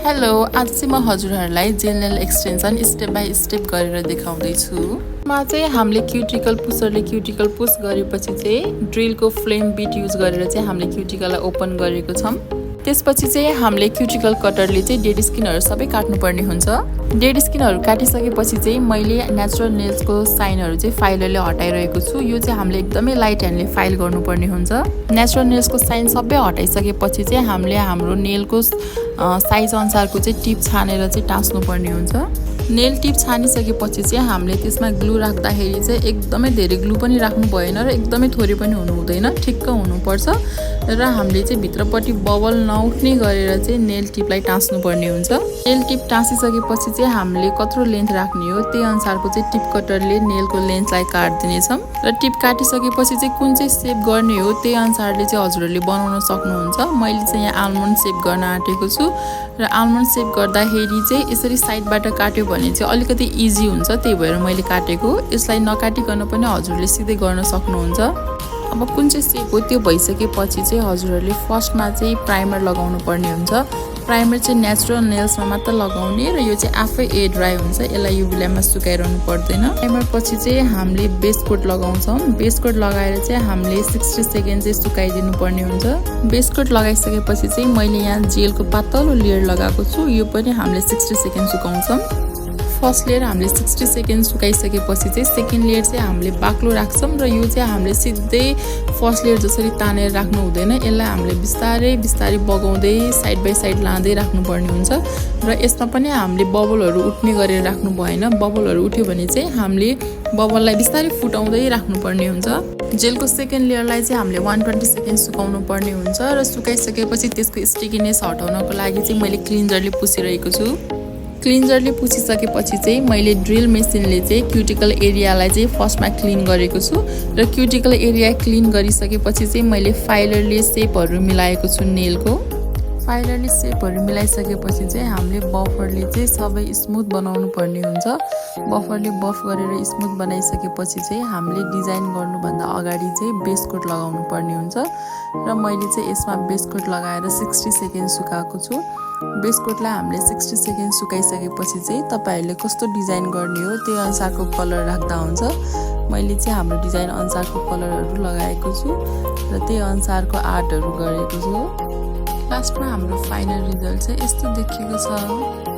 Hello, आज चाहिँ म हजुरहरूलाई jail nail extension step by step गरेर देखाउँदैछु। मा चाहिँ हामीले क्युटिकल पुसरले क्युटिकल पुस गरेपछि चाहिँ ड्रिलको फ्लेम बिट युज गरेर चाहिँ हामीले क्युटिकललाई ओपन गरेको छौँ। त्यसपछि चाहिँ हामीले क्युटिकल कटरले चाहिँ डेड स्किनहरू सबै काट्नुपर्ने हुन्छ। डेड स्किनहरू काटिसकेपछि चाहिँ मैले नेचुरल नेल्सको साइनहरू चाहिँ फाइलरले हटाइरहेको छु। यो चाहिँ हामीले एकदमै लाइट ह्यान्डले फाइल गर्नुपर्ने हुन्छ। नेचुरल नेल्सको साइन सबै हटाइसकेपछि चाहिँ हामीले हाम्रो नेलको साइज अनुसारको चाहिँ टिप छानेर चाहिँ टाँच्नुपर्ने हुन्छ। नेल टिप छानिसकेपछि चाहिँ हामीले त्यसमा ग्लु राख्दाखेरि चाहिँ एकदमै धेरै ग्लु पनि राख्नु भएन र एकदमै थोरै पनि हुनु हुँदैन, ठिक्क हुनुपर्छ। र हामीले चाहिँ भित्रपट्टि बबल नउठ्ने गरेर चाहिँ नेल टिपलाई टाँच्नुपर्ने हुन्छ। नेल टिप टाँसिसकेपछि चाहिँ हामीले कत्रो लेन्थ राख्ने हो त्यही अनुसारको चाहिँ टिप कटरले नेलको लेन्थलाई काटिदिनेछौँ। र टिप काटिसकेपछि चाहिँ कुन चाहिँ सेप गर्ने हो त्यही अनुसारले चाहिँ हजुरहरूले बनाउन सक्नुहुन्छ। मैले चाहिँ यहाँ आल्मन्ड सेप गर्न आँटेको छु र आल्मन्ड सेप गर्दाखेरि चाहिँ यसरी साइडबाट काट्यो भने चाहिँ अलिकति इजी हुन्छ, त्यही भएर मैले काटेको। यसलाई नकाटिकन पनि हजुरले सिधै गर्न सक्नुहुन्छ। अब कुन चाहिँ सेप हो त्यो भइसकेपछि चाहिँ हजुरहरूले फर्स्टमा चाहिँ प्राइमर लगाउनु पर्ने हुन्छ। प्राइमर चाहिँ नेचुरल नेल्समा मात्र लगाउने र यो चाहिँ आफै एयर ड्राई हुन्छ, यसलाई युभी ल्याम्पमा सुकाइरहनु पर्दैन। प्राइमर पछि चाहिँ हामीले बेस कोट लगाउँछौँ। बेस कोट लगाएर चाहिँ हामीले 60 सेकेन्ड चाहिँ सुकाइदिनु पर्ने हुन्छ। बेस कोट लगाइसकेपछि चाहिँ मैले यहाँ जेलको पातलो लेयर लगाएको छु, यो पनि हामीले 60 सेकेन्ड सुकाउँछौँ। फर्स्ट लेयर हामीले 60 सेकेन्ड सुकाइसकेपछि चाहिँ सेकेन्ड लेयर चाहिँ हामीले बाक्लो राख्छौँ र यो चाहिँ हामीले सिधै फर्स्ट लेयर जसरी तानेर राख्नु हुँदैन, यसलाई हामीले बिस्तारै बिस्तारै बगाउँदै साइड बाई साइड लाँदै राख्नुपर्ने हुन्छ। र यसमा पनि हामीले बबलहरू उठ्ने गरेर राख्नु भएन। बबलहरू उठ्यो भने चाहिँ हामीले बबललाई बिस्तारै फुटाउँदै राख्नुपर्ने हुन्छ। जेलको सेकेन्ड लेयरलाई चाहिँ हामीले 120 सेकेन्ड सुकाउनु पर्ने हुन्छ र सुकाइसकेपछि त्यसको स्टिकीनेस हटाउनको लागि चाहिँ मैले क्लिन्जरले पुछिरहेको छु। क्लिन्जरले पुछिसकेपछि चाहिँ मैले ड्रिल मेसिनले चाहिँ क्युटिकल एरियालाई चाहिँ फर्स्टमा क्लिन गरेको छु र क्युटिकल एरिया क्लिन गरिसकेपछि चाहिँ मैले फाइलरले सेपहरू मिलाएको छु। नेलको फाइलरले सेपहरू मिलाइसकेपछि चाहिँ हामीले बफरले चाहिँ सबै स्मुथ बनाउनु पर्ने हुन्छ। बफरले बफ गरेर स्मुथ बनाइसकेपछि चाहिँ हामीले डिजाइन गर्नुभन्दा अगाडि चाहिँ बेस कोट लगाउनु पर्ने हुन्छ र मैले चाहिँ यसमा बेस कोट लगाएर 60 सेकेन्ड सुकाएको छु। बेस कोटलाई हामीले 60 सेकेन्ड सुकाइसकेपछि चाहिँ तपाईँहरूले कस्तो डिजाइन गर्ने हो त्यही अनुसारको कलर राख्दा हुन्छ। मैले चाहिँ हाम्रो डिजाइन अनुसारको कलरहरू लगाएको छु र त्यही अनुसारको आर्टहरू गरेको छु। लास्टमा हाम्रो फाइनल रिजल्ट चाहिँ यस्तो देखिएको छ।